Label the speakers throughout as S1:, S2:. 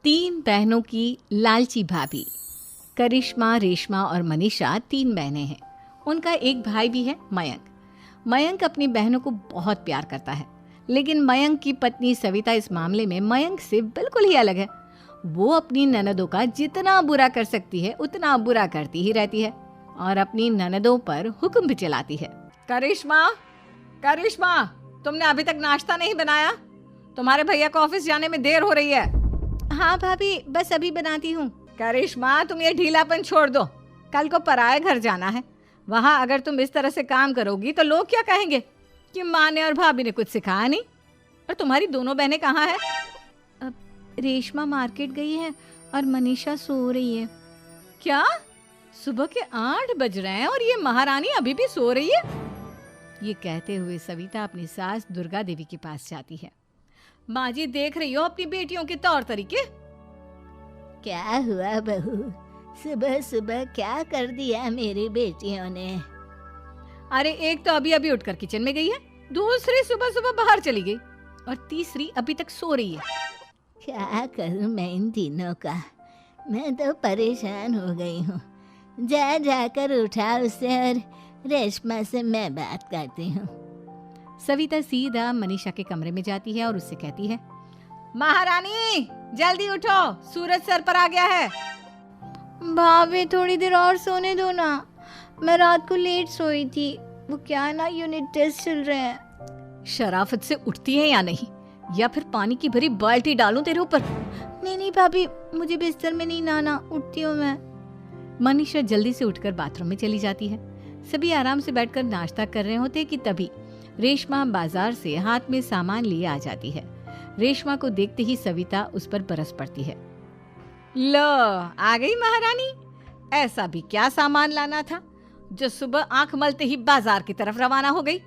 S1: तीन बहनों की लालची भाभी। करिश्मा, रेशमा और मनीषा तीन बहनें हैं। उनका एक भाई भी है, मयंक। मयंक अपनी बहनों को बहुत प्यार करता है, लेकिन मयंक की पत्नी सविता इस मामले में मयंक से बिल्कुल ही अलग है। वो अपनी ननदों का जितना बुरा कर सकती है उतना बुरा करती ही रहती है और अपनी ननदों पर हुक्म भी चलाती है। करिश्मा, करिश्मा, तुमने अभी तक नाश्ता नहीं बनाया? तुम्हारे भैया को ऑफिस जाने में देर हो रही है। हाँ भाभी, बस अभी बनाती हूँ। करिश्मा, तुम ये ढीलापन छोड़ दो। कल को पराये घर जाना है। वहाँ अगर तुम इस तरह से काम करोगी तो लोग क्या कहेंगे कि माँ ने और भाभी ने कुछ सिखाया नहीं। और तुम्हारी दोनों बहनें कहाँ हैं? रेशमा मार्केट गई है और मनीषा सो रही है। क्या? सुबह के 8 बज रहे हैं और ये महारानी अभी भी सो रही है? ये कहते हुए सविता अपनी सास दुर्गा देवी के पास जाती है। माँ जी, देख रही हो अपनी बेटियों के तौर तरीके?
S2: क्या हुआ बहू, सुबह सुबह क्या कर दिया मेरी बेटियों ने?
S1: अरे एक तो अभी अभी उठकर किचन में गई है, दूसरी सुबह सुबह बाहर चली गई और तीसरी अभी तक सो रही है।
S2: क्या करूं मैं इन तीनों का, मैं तो परेशान हो गई हूँ। जा जाकर उठा उसे और रेशमा से मैं बात करती हूँ।
S1: सविता सीधा मनीषा के कमरे में जाती है और उससे कहती है, महारानी जल्दी उठो, सूरज सर पर आ गया है।
S2: भाभी थोड़ी देर और सोने दो ना, मैं रात को लेट सोई थी। वो क्या ना, यूनिट टेस्ट चल रहे हैं।
S1: शराफत से उठती है या नहीं, या फिर पानी की भरी बाल्टी डालूं तेरे ऊपर?
S2: नहीं भाभी, मुझे बिस्तर में नहीं लाना, उठती हूँ मैं।
S1: मनीषा जल्दी से उठकर बाथरूम में चली जाती है। सभी आराम से बैठकर नाश्ता कर रहे होते कि तभी रेशमा बाजार से हाथ में सामान लिए आ जाती है। रेशमा को देखते ही सविता उस पर बरस पड़ती है। लो, आ गई महारानी। ऐसा भी क्या सामान लाना था जो सुबह आंख मलते ही बाजार की तरफ रवाना हो गई?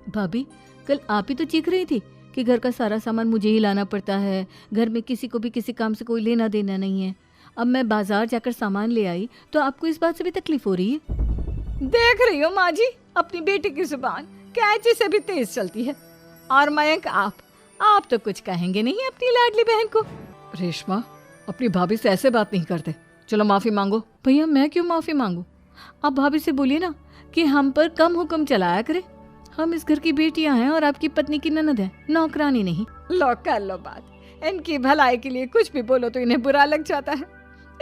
S1: भाभी, कल आप ही तो चीख रही थी कि घर का सारा सामान मुझे ही लाना पड़ता है, घर में किसी को भी किसी काम से कोई लेना देना नहीं है। अब मैं बाजार जाकर सामान ले आई तो आपको इस बात से भी तकलीफ हो रही है? देख रही हो माँ जी, अपनी बेटी की जुबान कैंची से भी तेज चलती है। और मयंक, आप तो कुछ कहेंगे नहीं अपनी लाडली बहन को। रेशमा, अपनी भाभी से ऐसे बात नहीं करते। चलो माफी मांगो। भैया, मैं क्यों माफी मांगू? आप भाभी से बोलिए ना कि हम पर कम हुक्म चलाया करे। हम इस घर की बेटियां हैं और आपकी पत्नी की ननद है, नौकरानी नहीं। लो कर लो बात। इनकी भलाई के लिए कुछ भी बोलो तो इन्हें बुरा लग जाता है।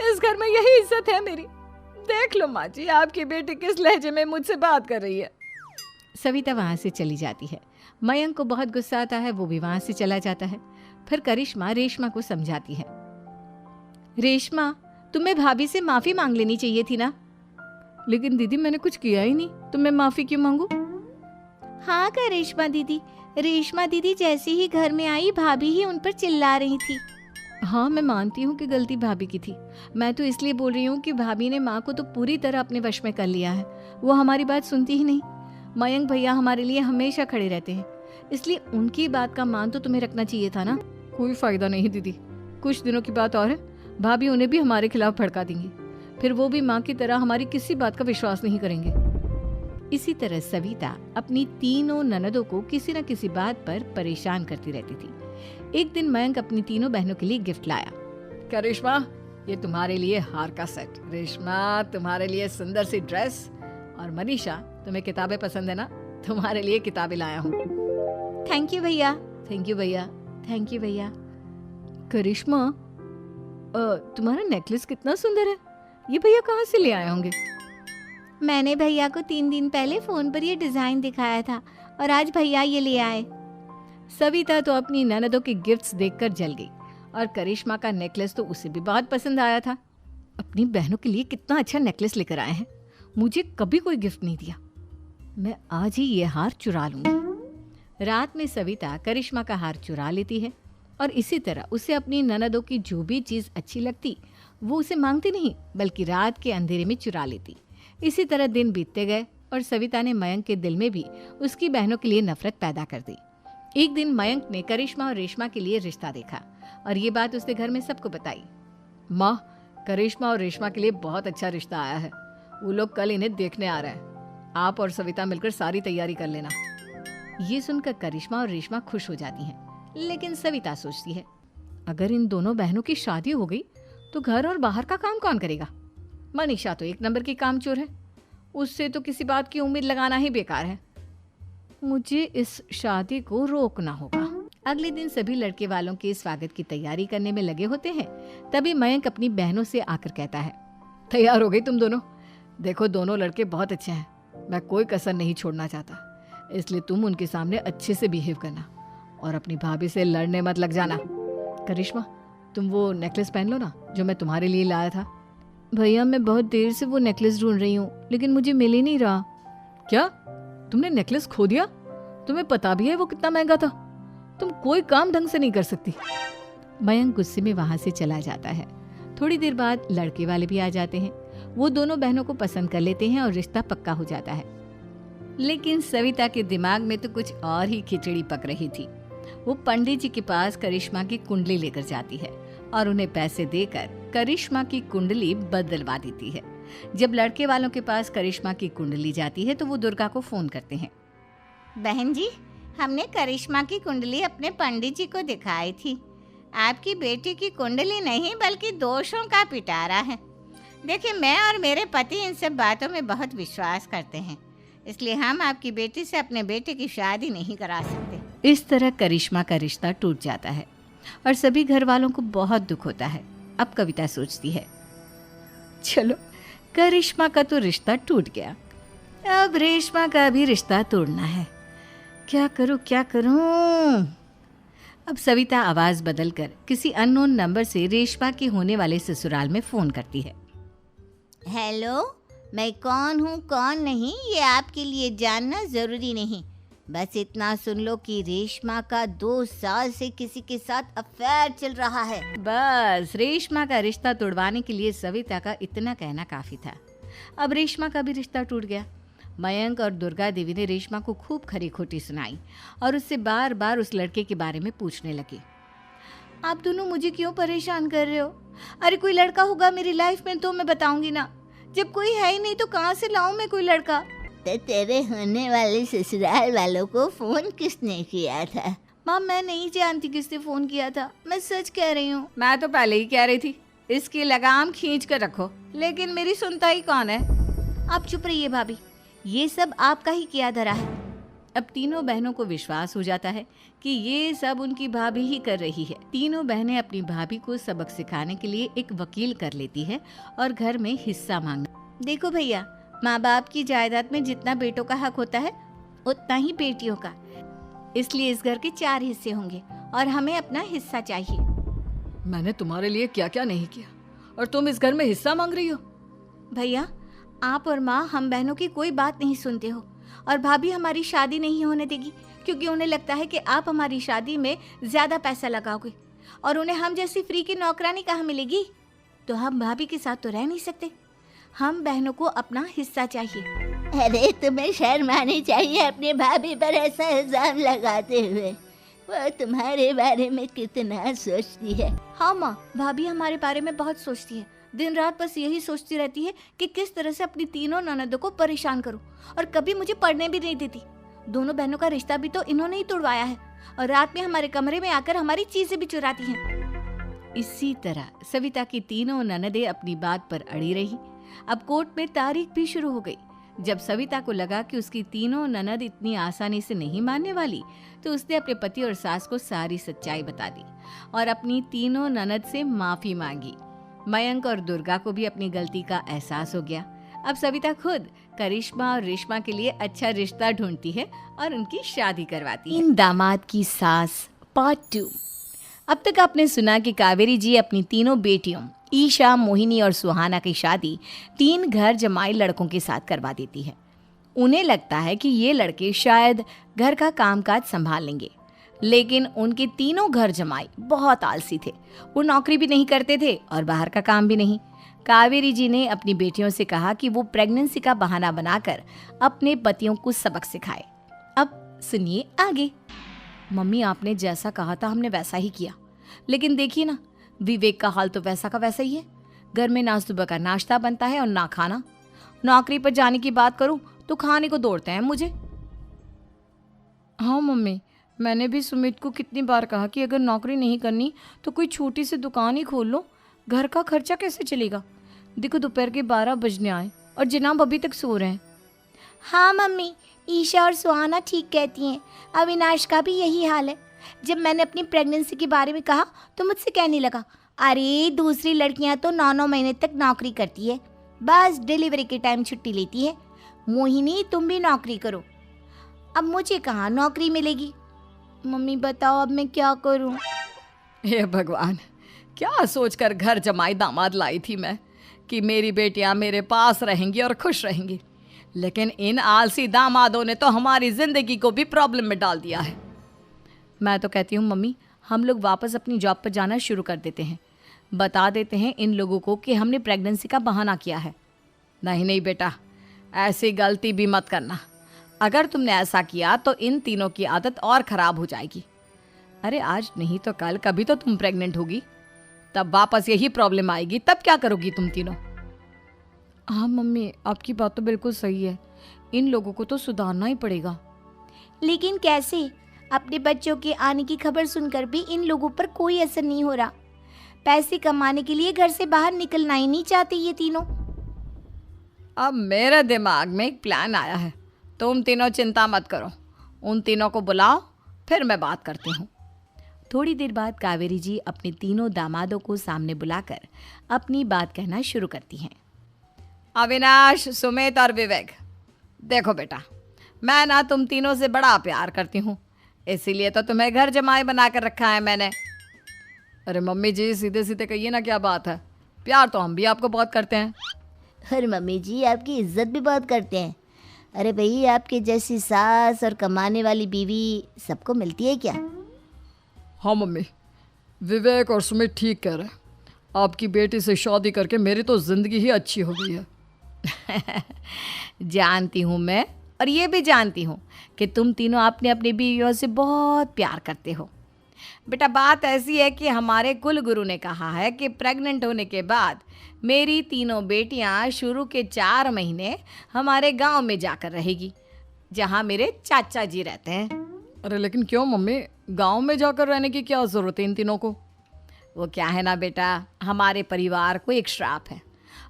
S1: इस घर में यही इज्जत है मेरी। देख लो माँ जी, आपकी बेटी किस लहजे में मुझसे बात कर रही है। सविता वहां से चली जाती है। मयंक को बहुत गुस्सा आता है, वो भी वहां से चला जाता है। फिर करिश्मा रेशमा को समझाती है, रेशमा, तुम्हें भाभी से माफी मांग लेनी चाहिए थी ना। लेकिन दीदी, मैंने कुछ किया ही नहीं तो मैं माफी क्यों मांगू?
S2: हाँ करिश्मा दीदी, रेशमा दीदी जैसे ही घर में आई भाभी ही उन पर चिल्ला रही थी।
S1: हाँ, मैं मानती हूँ कि गलती भाभी की थी। मैं तो इसलिए बोल रही हूँ कि भाभी ने माँ को तो पूरी तरह अपने वश में कर लिया है। वो हमारी बात सुनती ही नहीं। मयंक भैया हमारे लिए हमेशा खड़े रहते हैं, इसलिए उनकी बात का मान तो तुम्हें रखना चाहिए था ना। कोई फायदा नहीं दीदी, कुछ दिनों की बात और है, भाभी उन्हें भी हमारे खिलाफ भड़का देंगी। फिर वो भी माँ की तरह हमारी किसी बात का विश्वास नहीं करेंगे। इसी तरह सविता अपनी तीनों ननदों को किसी न किसी बात पर परेशान करती रहती थी। एक दिन मयंक अपनी तीनों बहनों के लिए गिफ्ट लाया। क्या रेशमा, ये तुम्हारे लिए हार का सेट। रेशमा, तुम्हारे लिए सुंदर सी ड्रेस। और मनीषा, तुम्हें किताबें पसंद है ना, तुम्हारे लिए किताबें लाया हूँ।
S2: थैंक यू भैया।
S1: थैंक यू भैया। थैंक यू भैया। करिश्मा, तुम्हारा नेकलेस कितना सुंदर है। ये भैया कहाँ से ले आए होंगे?
S2: मैंने भैया को 3 दिन पहले फोन पर ये डिजाइन दिखाया था और आज भैया ये ले आए।
S1: सविता तो अपनी ननदों के गिफ्ट्स देखकर जल गई और करिश्मा का नेकलेस तो उसे भी बहुत पसंद आया था। अपनी बहनों के लिए कितना अच्छा नेकलेस लेकर आए हैं, मुझे कभी कोई गिफ्ट नहीं दिया। मैं आज ही ये हार चुरा लूंगी। रात में सविता करिश्मा का हार चुरा लेती है और इसी तरह उसे अपनी ननदों की जो भी चीज़ अच्छी लगती वो उसे मांगती नहीं, बल्कि रात के अंधेरे में चुरा लेती। इसी तरह दिन बीतते गए और सविता ने मयंक के दिल में भी उसकी बहनों के लिए नफरत पैदा कर दी। एक दिन मयंक ने करिश्मा और रेशमा के लिए रिश्ता देखा और ये बात उसने घर में सबको बताई। माँ, करिश्मा और रेशमा के लिए बहुत अच्छा रिश्ता आया है। वो लोग कल इन्हें देखने आ रहे हैं। आप और सविता मिलकर सारी तैयारी कर लेना। ये सुनकर करिश्मा और रेशमा खुश हो जाती हैं, लेकिन सविता सोचती है, अगर इन दोनों बहनों की शादी हो गई तो घर और बाहर का काम कौन करेगा? मनीषा तो एक नंबर की कामचोर है, उससे तो किसी बात की उम्मीद लगाना ही बेकार है। मुझे इस शादी को रोकना होगा। अगले दिन सभी लड़के वालों के स्वागत की तैयारी करने में लगे होते हैं। तभी मयंक अपनी बहनों से आकर कहता है, तैयार हो गई तुम दोनों? देखो दोनों लड़के बहुत अच्छे हैं, मैं कोई कसर नहीं छोड़ना चाहता, इसलिए तुम उनके सामने अच्छे से बिहेव करना और अपनी भाभी से लड़ने मत लग जाना। करिश्मा, तुम वो नेकलेस पहन लो ना जो मैं तुम्हारे लिए लाया था। भैया मैं बहुत देर से वो नेकलेस ढूंढ रही हूँ, लेकिन मुझे मिल ही नहीं रहा। क्या तुमने नेकलेस खो दिया? तुम्हें पता भी है वो कितना महंगा था? तुम कोई काम ढंग से नहीं कर सकती। मयंक गुस्से में वहां से चला जाता है। थोड़ी देर बाद लड़के वाले भी आ जाते हैं। वो दोनों बहनों को पसंद कर लेते हैं और रिश्ता पक्का हो जाता है। लेकिन सविता के दिमाग में तो कुछ और ही खिचड़ी पक रही थी। वो पंडित जी के पास करिश्मा की कुंडली लेकर जाती है और उन्हें पैसे देकर करिश्मा की कुंडली बदलवा देती है। जब लड़के वालों के पास करिश्मा की कुंडली जाती है तो वो दुर्गा को फोन करते हैं।
S2: बहन जी, हमने करिश्मा की कुंडली अपने पंडित जी को दिखाई थी। आपकी बेटी की कुंडली नहीं बल्कि दोषों का पिटारा है। देखिए, मैं और मेरे पति इन सब बातों में बहुत विश्वास करते हैं, इसलिए हम आपकी बेटी से अपने बेटे की शादी नहीं करा सकते।
S1: इस तरह करिश्मा का रिश्ता टूट जाता है और सभी घर वालों को बहुत दुख होता है। अब कविता सोचती है, चलो करिश्मा का तो रिश्ता टूट गया, अब रेशमा का भी रिश्ता तोड़ना है। क्या करूं? अब सविता आवाज बदलकर किसी अननोन नंबर से रेशमा के होने वाले ससुराल में फोन करती है।
S2: हेलो, मैं कौन हूँ कौन नहीं ये आपके लिए जानना ज़रूरी नहीं। बस इतना सुन लो कि रेशमा का 2 साल से किसी के साथ अफेयर चल रहा है।
S1: बस रेशमा का रिश्ता तोड़वाने के लिए सविता का इतना कहना काफी था। अब रेशमा का भी रिश्ता टूट गया। मयंक और दुर्गा देवी ने रेशमा को खूब खरी खोटी सुनाई और उससे बार बार उस लड़के के बारे में पूछने लगी। आप दोनों मुझे क्यों परेशान कर रहे हो? अरे कोई लड़का होगा मेरी लाइफ में तो मैं बताऊंगी ना, जब कोई है ही नहीं तो कहाँ से लाऊं मैं कोई लड़का?
S2: तो तेरे होने वाले ससुराल वालों को फोन किसने किया था?
S1: माँ मैं नहीं जानती किसने फोन किया था, मैं सच कह रही हूँ। मैं तो पहले ही कह रही थी इसकी लगाम खींच कर रखो, लेकिन मेरी सुनता ही कौन है। आप चुप रहिए भाभी, ये सब आपका ही किया धरा है। अब तीनों बहनों को विश्वास हो जाता है कि ये सब उनकी भाभी ही कर रही है। तीनों बहनें अपनी भाभी को सबक सिखाने के लिए एक वकील कर लेती है और घर में हिस्सा मांगना। देखो भैया, माँ बाप की जायदाद में जितना बेटों का हक होता है उतना ही बेटियों का, इसलिए इस घर के 4 हिस्से होंगे और हमें अपना हिस्सा चाहिए। मैंने तुम्हारे लिए क्या क्या नहीं किया और तुम इस घर में हिस्सा मांग रही हो? भैया, आप और माँ हम बहनों की कोई बात नहीं सुनते हो और भाभी हमारी शादी नहीं होने देगी क्योंकि उन्हें लगता है कि आप हमारी शादी में ज्यादा पैसा लगाओगे और उन्हें हम जैसी फ्री की नौकरानी कहाँ मिलेगी। तो हम भाभी के साथ तो रह नहीं सकते, हम बहनों को अपना हिस्सा चाहिए।
S2: अरे तुम्हें शर्म आनी चाहिए अपनी भाभी पर ऐसा इल्जाम लगाते हुए। वो तुम्हारे बारे में कितना सोचती है।
S1: हाँ माँ, भाभी हमारे बारे में बहुत सोचती है। दिन रात बस यही सोचती रहती है कि किस तरह से अपनी तीनों ननदों को परेशान करूं और कभी मुझे पढ़ने भी नहीं देती। दोनों बहनों का रिश्ता भी तो इन्होंने ही तोड़वाया है और रात में हमारे कमरे में आकर हमारी चीजें भी चुराती हैं। इसी तरह सविता की तीनों ननदें अपनी बात पर अड़ी रही। अब कोर्ट में तारीख भी शुरू हो गई। जब सविता को लगा कि उसकी तीनों ननद इतनी आसानी से नहीं मानने वाली, तो उसने अपने पति और सास को सारी सच्चाई बता दी और अपनी तीनों ननद से माफी मांगी। मयंक और दुर्गा को भी अपनी गलती का एहसास हो गया। अब सविता खुद करिश्मा और रेशमा के लिए अच्छा रिश्ता ढूंढती है और उनकी शादी करवाती है। इन दामाद की सास पार्ट 2। अब तक आपने सुना कि कावेरी जी अपनी तीनों बेटियों ईशा, मोहिनी और सुहाना की शादी 3 घर जमाई लड़कों के साथ करवा देती है। उन्हें लगता है कि ये लड़के शायद घर का कामकाज संभाल लेंगे, लेकिन उनके तीनों घर जमाई बहुत आलसी थे। वो नौकरी भी नहीं करते थे और बाहर का काम भी नहीं। कावेरी जी ने अपनी बेटियों से कहा कि वो प्रेगनेंसी का बहाना बनाकर अपने पतियों को सबक सिखाए। अब सुनिए आगे। मम्मी, आपने जैसा कहा था हमने वैसा ही किया, लेकिन देखिए ना, विवेक का हाल तो वैसा का वैसा ही है। घर में ना सुबह का नाश्ता बनता है और ना खाना। नौकरी पर जाने की बात करूं तो खाने को दौड़ते हैं मुझे। हाँ मम्मी,
S3: मैंने भी सुमित को कितनी बार कहा कि अगर नौकरी नहीं करनी तो कोई छोटी सी दुकान ही खोल लो, घर का खर्चा कैसे चलेगा। देखो दोपहर के 12 बजने आए और जनाब अभी तक सो रहे हैं।
S4: हाँ मम्मी, ईशा और सुहाना ठीक कहती हैं। अविनाश का भी यही हाल है। जब मैंने अपनी प्रेगनेंसी के बारे में कहा तो मुझसे कहने लगा, अरे दूसरी लड़कियां तो 9-9 महीने तक नौकरी करती है, बस डिलीवरी के टाइम छुट्टी लेती है। मोहिनी तुम भी नौकरी करो। अब मुझे कहाँ नौकरी मिलेगी। मम्मी बताओ अब मैं क्या करूँ।
S3: हे भगवान, क्या सोचकर घर जमाई दामाद लाई थी मैं कि मेरी बेटियां मेरे पास रहेंगी और खुश रहेंगी, लेकिन इन आलसी दामादों ने तो हमारी जिंदगी को भी प्रॉब्लम में डाल दिया है। मैं तो कहती हूँ मम्मी, हम लोग वापस अपनी जॉब पर जाना शुरू कर देते हैं। बता देते हैं इन लोगों को कि हमने प्रेगनेंसी का बहाना किया है। नहीं नहीं बेटा, ऐसी गलती भी मत करना। अगर तुमने ऐसा किया तो इन तीनों की आदत और ख़राब हो जाएगी। अरे आज नहीं तो कल कभी तो तुम प्रेग्नेंट होगी, तब वापस यही प्रॉब्लम आएगी। तब क्या करोगी तुम तीनों? हाँ मम्मी, आपकी बात तो बिल्कुल सही है। इन लोगों को तो सुधारना ही पड़ेगा।
S4: लेकिन कैसे? अपने बच्चों के आने की खबर सुनकर भी इन लोगों पर कोई असर नहीं हो रहा। पैसे कमाने के लिए घर से बाहर निकलना ही नहीं चाहते ये तीनों।
S3: अब मेरे दिमाग में एक प्लान आया है। तुम तीनों चिंता मत करो, उन तीनों को बुलाओ, फिर मैं बात करती हूँ।
S1: थोड़ी देर बाद कावेरी जी अपने तीनों दामादों को सामने बुलाकर अपनी बात कहना शुरू करती हैं।
S3: अविनाश, सुमित और विवेक, देखो बेटा, मैं ना तुम तीनों से बड़ा प्यार करती हूँ, इसीलिए तो तुम्हें घर जमाई बना कर रखा है मैंने। अरे मम्मी जी, सीधे सीधे कहिए ना, क्या बात है? प्यार तो हम भी आपको बहुत करते हैं।
S4: अरे मम्मी जी, आपकी इज्जत भी बहुत करते हैं। अरे भाई, आपके जैसी सास और कमाने वाली बीवी सबको मिलती है क्या?
S3: हाँ मम्मी, विवेक और सुमित ठीक कह रहे हैं। आपकी बेटी से शादी करके मेरी तो ज़िंदगी ही अच्छी हो गई है।
S1: जानती हूँ मैं, और ये भी जानती हूँ कि तुम तीनों अपने अपनी बीवियों से बहुत प्यार करते हो। बेटा, बात ऐसी है कि हमारे कुल गुरु ने कहा है कि प्रेग्नेंट होने के बाद मेरी तीनों बेटियां शुरू के 4 महीने हमारे गांव में जाकर रहेगी, जहां मेरे चाचा जी रहते हैं।
S3: अरे लेकिन क्यों मम्मी, गांव में जाकर रहने की क्या ज़रूरत है इन तीनों को?
S1: वो क्या है ना बेटा, हमारे परिवार को एक श्राप है।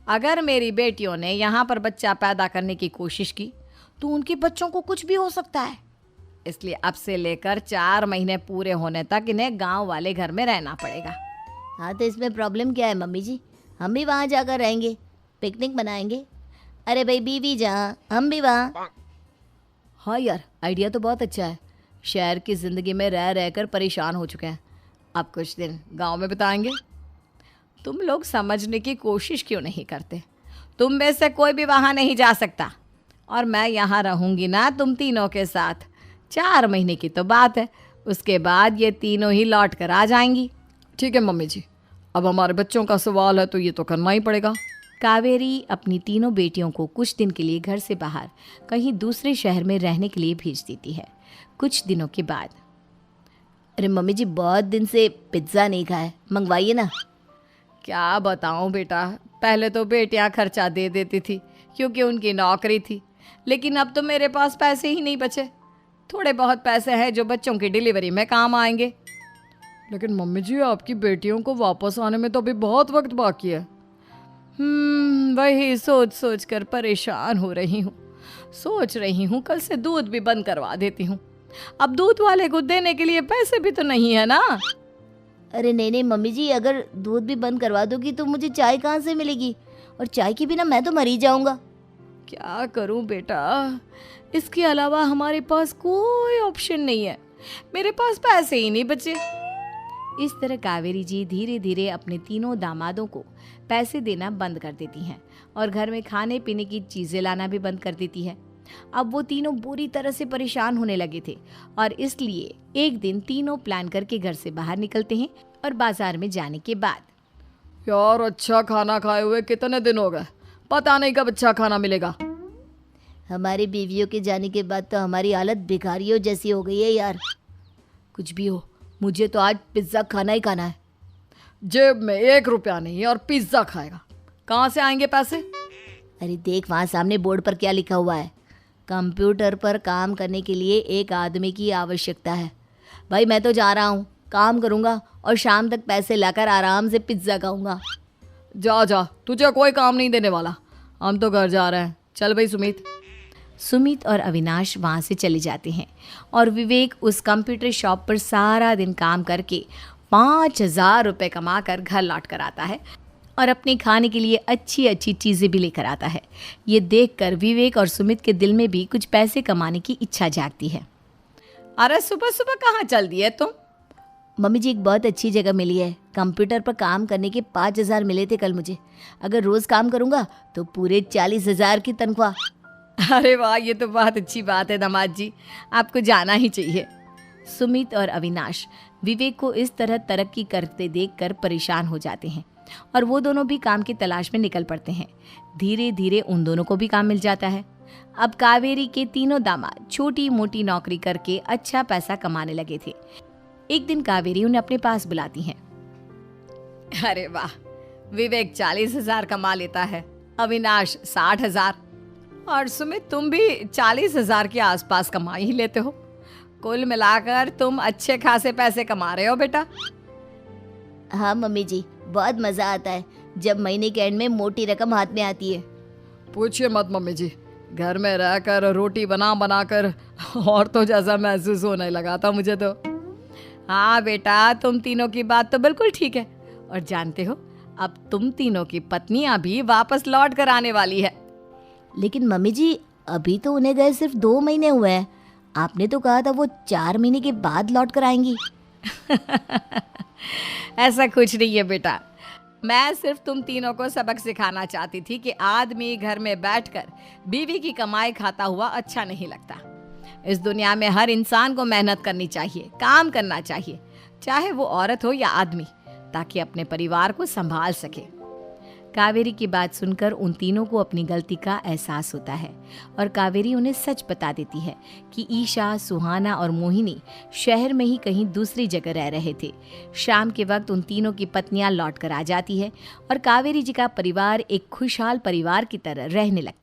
S1: अगर मेरी बेटियों ने यहाँ पर बच्चा पैदा करने की कोशिश की तो उनके बच्चों को कुछ भी हो सकता है। इसलिए अब से लेकर 4 महीने पूरे होने तक इन्हें गांव वाले घर में रहना पड़ेगा।
S4: हाँ तो इसमें प्रॉब्लम क्या है मम्मी जी? हम भी वहाँ जाकर रहेंगे, पिकनिक मनाएंगे। अरे भाई, बीवी जहाँ हम भी वहाँ।
S1: हाँ यार, आइडिया तो बहुत अच्छा है। शहर की ज़िंदगी में रह रहकर परेशान हो चुके हैं, अब कुछ दिन गांव में बिताएंगे। तुम लोग समझने की कोशिश क्यों नहीं करते? तुम में से कोई भी वहाँ नहीं जा सकता, और मैं यहाँ रहूँगी ना तुम तीनों के साथ। 4 महीने की तो बात है, उसके बाद ये तीनों ही लौट कर आ जाएंगी।
S3: ठीक है मम्मी जी, अब हमारे बच्चों का सवाल है तो ये तो करना ही पड़ेगा।
S1: कावेरी अपनी तीनों बेटियों को कुछ दिन के लिए घर से बाहर कहीं दूसरे शहर में रहने के लिए भेज देती है। कुछ दिनों के बाद,
S4: अरे मम्मी जी, बहुत दिन से पिज्ज़ा नहीं खाया, मंगवाइए ना।
S3: क्या बताऊं बेटा, पहले तो बेटियां खर्चा दे देती थी क्योंकि उनकी नौकरी थी, लेकिन अब तो मेरे पास पैसे ही नहीं बचे। थोड़े बहुत पैसे हैं जो बच्चों की डिलीवरी में काम आएंगे। लेकिन मम्मी जी, आपकी बेटियों को वापस आने में तो अभी बहुत वक्त बाकी है।
S1: वही सोच सोच कर परेशान हो रही हूँ। सोच रही हूँ कल से दूध भी बंद करवा देती हूँ। अब दूध वाले को देने के लिए पैसे भी तो नहीं है ना।
S4: अरे नहीं नहीं मम्मी जी, अगर दूध भी बंद करवा दोगी तो मुझे चाय कहाँ से मिलेगी? और चाय के बिना मैं तो मर ही जाऊंगा।
S1: क्या करूं बेटा, इसके अलावा हमारे पास कोई ऑप्शन नहीं है। मेरे पास पैसे ही नहीं बचे। इस तरह कावेरी जी धीरे धीरे अपने तीनों दामादों को पैसे देना बंद कर देती हैं और घर में खाने पीने की चीज़ें लाना भी बंद कर देती है। अब वो तीनों बुरी तरह से परेशान होने लगे थे और इसलिए एक दिन तीनों प्लान करके घर से बाहर निकलते हैं और बाजार में जाने के बाद,
S3: यार अच्छा खाना खाए हुए कितने दिन हो गए, पता नहीं कब अच्छा खाना मिलेगा।
S4: हमारी बीवियों के जाने के बाद तो हमारी हालत भिखारियों जैसी हो गई है यार।
S1: कुछ भी हो, मुझे तो आज पिज्ज़ा खाना ही खाना है।
S3: जेब में 1 रुपया नहीं और पिज्ज़ा खाएगा, कहाँ से आएंगे पैसे?
S4: अरे देख, वहाँ सामने बोर्ड पर क्या लिखा हुआ है? कंप्यूटर पर काम करने के लिए एक आदमी की आवश्यकता है। भाई मैं तो जा रहा हूँ, काम करूँगा और शाम तक पैसे लाकर आराम से पिज्ज़ा खाऊंगा।
S3: जा जा, तुझे कोई काम नहीं देने वाला, हम तो घर जा रहे हैं। चल भाई सुमित।
S1: सुमित और अविनाश वहाँ से चले जाते हैं और विवेक उस कंप्यूटर शॉप पर सारा दिन काम करके 5,000 रुपये कमा कर घर लौट कर आता है और अपने खाने के लिए अच्छी अच्छी चीज़ें भी लेकर आता है। ये देखकर विवेक और सुमित के दिल में भी कुछ पैसे कमाने की इच्छा जागती है।
S3: अरे सुबह सुबह कहाँ चल दिए तुम?
S4: मम्मी जी एक बहुत अच्छी जगह मिली है, कंप्यूटर पर काम करने के 5,000 मिले थे कल मुझे। अगर रोज़ काम करूँगा तो पूरे 40,000 की तनख्वाह।
S3: अरे वाह, ये तो बहुत अच्छी बात है दामाद जी, आपको जाना ही चाहिए।
S1: सुमित और अविनाश विवेक को इस तरह तरक्की करते देखकर परेशान हो जाते हैं और वो दोनों भी काम की तलाश में निकल पड़ते हैं। धीरे धीरे उन दोनों को भी काम मिल जाता है। अब कावेरी के तीनों दामाद छोटी मोटी नौकरी करके अच्छा पैसा कमाने लगे थे। एक दिन कावेरी उन्हें अपने पास बुलाती हैं।
S3: अरे वाह, विवेक 40,000 कमा लेता है, अविनाश 60,000 और सुमित तुम भी 40,000 के आसपास कमा ही लेते हो। कुल मिलाकर तुम अच्छे खासे पैसे कमा रहे हो बेटा।
S4: हाँ मम्मी जी, बहुत मज़ा आता है जब महीने के एंड में मोटी रकम हाथ में आती है।
S3: पूछिए मत मम्मी जी, घर में रहकर रोटी बना बना कर और तो जैसा महसूस होने लगा था मुझे तो।
S1: हाँ बेटा, तुम तीनों की बात तो बिल्कुल ठीक है। और जानते हो, अब तुम तीनों की पत्नियां भी वापस लौट कर आने वाली है।
S4: लेकिन मम्मी जी अभी तो उन्हें गए सिर्फ 2 महीने हुए हैं, आपने तो कहा था वो 4 महीने के बाद लौट कर आएंगी।
S1: ऐसा कुछ नहीं है बेटा, मैं सिर्फ तुम तीनों को सबक सिखाना चाहती थी कि आदमी घर में बैठकर बीवी की कमाई खाता हुआ अच्छा नहीं लगता। इस दुनिया में हर इंसान को मेहनत करनी चाहिए, काम करना चाहिए, चाहे वो औरत हो या आदमी, ताकि अपने परिवार को संभाल सके। कावेरी की बात सुनकर उन तीनों को अपनी गलती का एहसास होता है और कावेरी उन्हें सच बता देती है कि ईशा, सुहाना और मोहिनी शहर में ही कहीं दूसरी जगह रह रहे थे। शाम के वक्त उन तीनों की पत्नियां लौट कर आ जाती है और कावेरी जी का परिवार एक खुशहाल परिवार की तरह रहने लगता है।